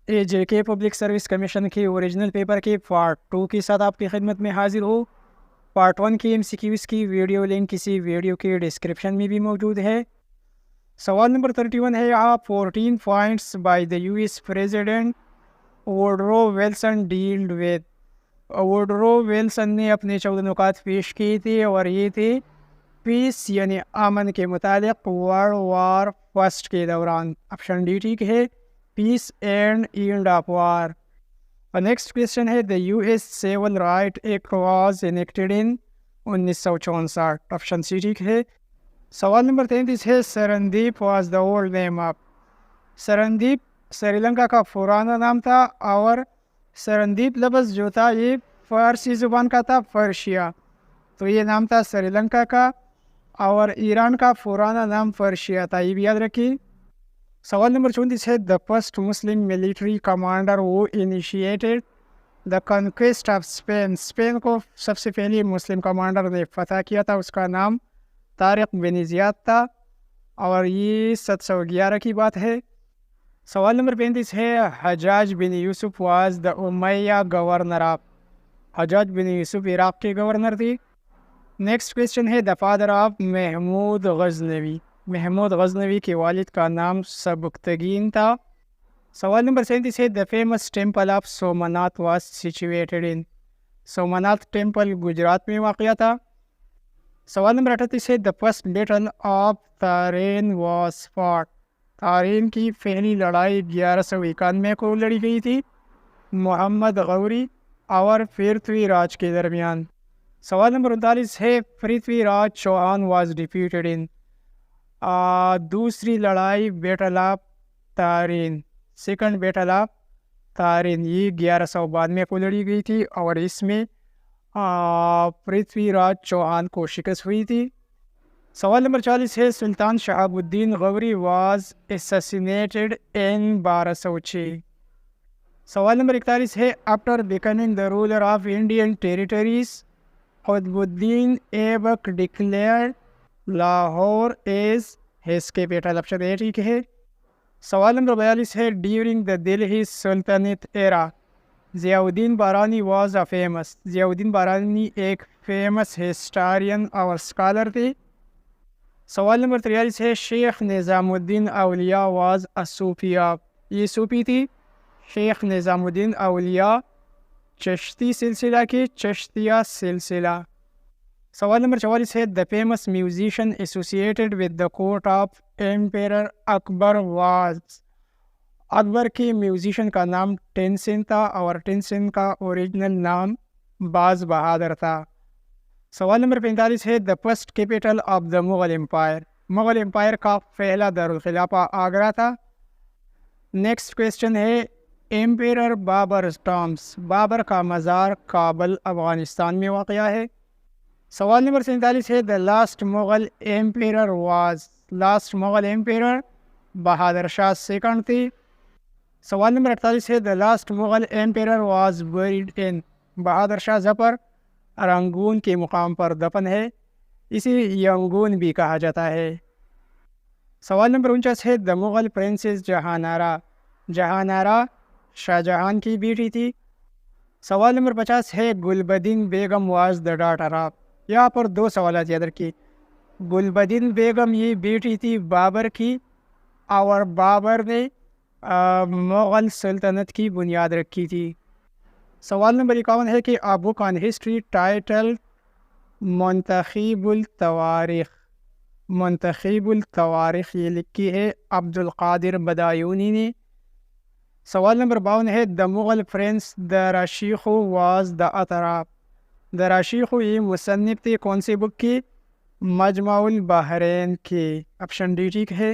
اے جے کے public service commission کے original paper کے پارٹ 2 کے ساتھ آپ کی خدمت میں حاضر ہو۔ پارٹ 1 کی MCQs کی ویڈیو لنک کسی ویڈیو کے ڈسکرپشن میں بھی موجود ہے۔ سوال نمبر 31 ہے، آپ 14 points by the US president Woodrow Wilson dealt with. Woodrow Wilson نے اپنے 14 نکات پیش کیے تھے اور یہ تھے پیس یعنی امن کے متعلق ورلڈ وار فرسٹ کے دوران۔ آپشن ڈی ٹھیک ہے، peace and end of war. Next question ہے، the US civil right act was enacted in 1964۔ Option C ٹھیک ہے۔ سوال نمبر 33 ہے، Serendip was the old name of. Serendip Sri Lanka کا پرانا نام تھا اور سرندیپ لفظ جو تھا یہ فارسی زبان کا تھا، فرشیا، تو یہ نام تھا سری لنکا کا، اور ایران کا پرانا نام فرشیا تھا، یہ بھی یاد رکھیے۔ سوال نمبر 34 ہے، the first Muslim military commander who initiated the conquest of Spain. Spain کو سب سے پہلے مسلم کمانڈر نے فتح کیا تھا، اس کا نام طارق بن زیاد تھا، اور یہ 711 کی بات ہے۔ سوال نمبر 35 ہے، Hajjaj bin Yusuf was the Umayya governor of. Hajjaj bin Yusuf Iraq کے گورنر تھے۔ نیکسٹ کویشچن ہے، the father of Mahmud Ghaznavi. Mahmud Ghaznavi کے والد کا نام سبکتگین تھا۔ سوال نمبر 37 ہے، the famous temple of Somnath was situated in. Somnath temple Gujarat میں واقع تھا۔ سوال نمبر 38 ہے، the first battle of Tarain was fought. Tarain کی پہلی لڑائی 1191 کو لڑی گئی تھی، محمد غوری اور پرتھوی راج کے درمیان۔ سوال نمبر 39 ہے، Prithvi Raj Chauhan was defeated in. دوسری لڑائی battle of Tarain, second battle of Tarain, یہ 1192 کو لڑی گئی تھی اور اس میں پرتھوی راج چوہان کو شکست ہوئی تھی۔ سوال نمبر 40 ہے، سلطان شہاب الدین غوری واز اسسینیٹڈ ان 1206۔ سوال نمبر 41 ہے، after becoming the ruler of Indian territories Qutb uddin Aibak declared Lahore as his capital. Option A ٹھیک ہے۔ سوال نمبر 42 ہے، ڈیورنگ دا دلہی سلطنت ایرا ضیاء الدین بارانی واز اے فیمس۔ ضیاء الدین بارانی ایک فیمس ہسٹورین اور اسکالر تھے۔ سوال نمبر 43 ہے، شیخ نظام الدین اولیاء واز اے صوفی آف۔ یہ صوفی تھی، شیخ نظام الدین اولیاء چشتی سلسلہ کے چشتیہ سلسلہ۔ سوال نمبر 44 ہے، the famous musician associated with the court of emperor Akbar was. Akbar کے میوزیشین کا نام ٹینسن تھا اور ٹینسن کا اوریجنل نام باز بہادر تھا۔ سوال نمبر 45 ہے، the first capital of the Mughal empire. Mughal empire کا پہلا دارالخلافہ آگرہ تھا۔ نیکسٹ کویشچن ہے، ایمپیرر بابر ٹامبس۔ بابر کا مزار کابل افغانستان میں واقع ہے۔ سوال نمبر 47 ہے، the last Mughal emperor was. Last Mughal emperor Bahadur Shah second تھے۔ سوال نمبر 48 ہے، the last Mughal emperor was buried in. Bahadur Shah Zafar Rangoon کے مقام پر دفن ہے، اسے ینگون بھی کہا جاتا ہے۔ سوال نمبر 49 ہے، دا مغل پرنسس جہان آرا۔ جہان آرا شاہ جہان کی بیٹی تھی۔ سوال نمبر 50 ہے، گلبدین بیگم واز دا ڈاٹر آف۔ یہاں پر دو سوالات یاد رکھیے، گلبدین بیگم یہ بیٹی تھی بابر کی، اور بابر نے مغل سلطنت کی بنیاد رکھی تھی۔ سوال نمبر 51 ہے کہ a book on history titled منتخب التواریخ۔ منتخب التواریخ یہ لکھی ہے عبد القادر بدایونی نے۔ سوال نمبر 52 ہے، دا مغل پرنس داراشیخو واز دا اطراف۔ داراشیخو یہ مصنف تھے کون سی بک کی؟ مجمع البحرین کے۔ آپشن ڈی ٹھیک ہے۔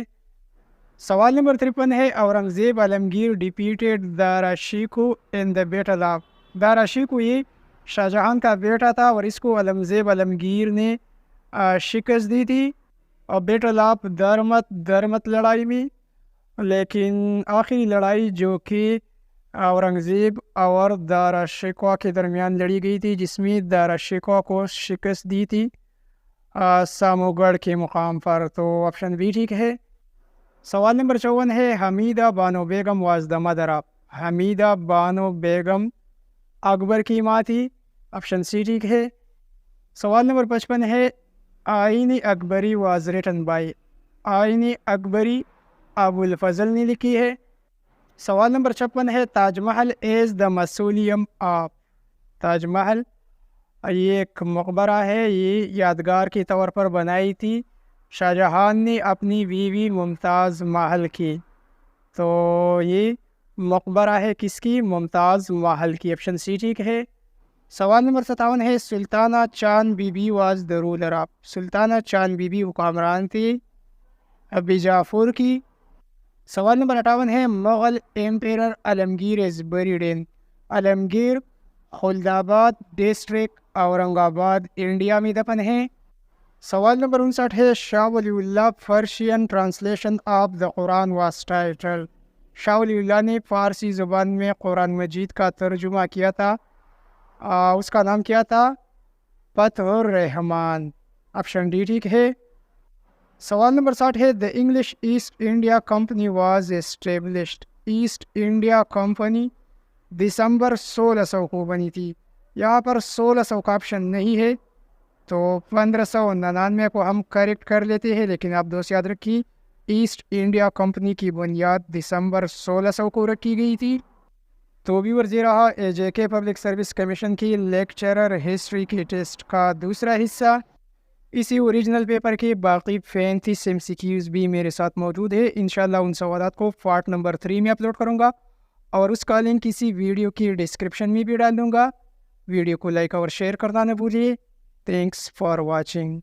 سوال نمبر 53 ہے، Aurangzeb Alamgir defeated Darashikoh in the battle of. Darashikoh یہ شاہ جہان کا بیٹا تھا اور اس کو اورنگزیب عالمگیر نے شکست دی تھی اور بیٹل آف درمت لڑائی میں، لیکن آخری لڑائی جو کہ اورنگزیب اور داراشیخو کے درمیان لڑی گئی تھی، جس میں داراشیخو کو شکست دی تھی سامو گڑھ کے مقام پر، تو آپشن بی ٹھیک ہے۔ سوال نمبر 54 ہے، حمیدہ بانو بیگم واز دا مدر آف۔ حمیدہ بانو بیگم اکبر کی ماں تھی، آپشن سی ٹھیک ہے۔ سوال نمبر 55 ہے آئین اکبری واز ریٹن بائی، آئین اکبری ابو الفضل نے لکھی ہے۔ سوال نمبر 56 ہے تاج محل از دا مسولیم آف، تاج محل یہ ایک مقبرہ ہے، یہ یادگار کے طور پر بنائی تھی شاہ جہان نے اپنی بیوی ممتاز محل کی، تو یہ مقبرہ ہے کس کی؟ ممتاز محل کی، آپشن سی ٹھیک ہے۔ سوال نمبر 57 ہے Sultana Chand Bibi was the ruler of, Sultana Chand be be حکمران تھی بیجاپور کی۔ سوال نمبر 58 ہے مغل ایمپیرر عالمگیر از بریڈ ان، عالمگیر خلد آباد ڈسٹرکٹ اورنگ آباد انڈیا میں دفن ہے۔ سوال نمبر 59 ہے Shah Wali Ullah Persian translation of the Quran was title, Shah Wali Ullah نے فارسی زبان میں قرآن مجید کا ترجمہ کیا تھا، اس کا نام کیا تھا؟ فتح الرحمان، آپشن ڈی ٹھیک ہے۔ سوال نمبر 60 ہے the English East India company was established, East India company دسمبر 1600 کو بنی تھی، یہاں پر 1600 کا آپشن نہیں ہے تو 1599 کو ہم کریکٹ کر لیتے ہیں، لیکن آپ دوست یاد رکھیے ایسٹ انڈیا کمپنی کی بنیاد دسمبر 1600 کو رکھی گئی تھی۔ تو ویورز یہ رہا AJK پبلک سروس کمیشن کی لیکچرر ہسٹری کی ٹیسٹ کا دوسرا حصہ۔ اسی اوریجنل پیپر کے باقی 35 MCQs بھی میرے ساتھ موجود ہے، انشاءاللہ ان سوالات کو پارٹ نمبر 3 میں اپلوڈ کروں گا اور اس کا لنک کسی ویڈیو کی ڈسکرپشن میں بھی ڈال دوں گا۔ ویڈیو کو لائک اور شیئر کرنا نہ بھولیے۔ Thanks for watching.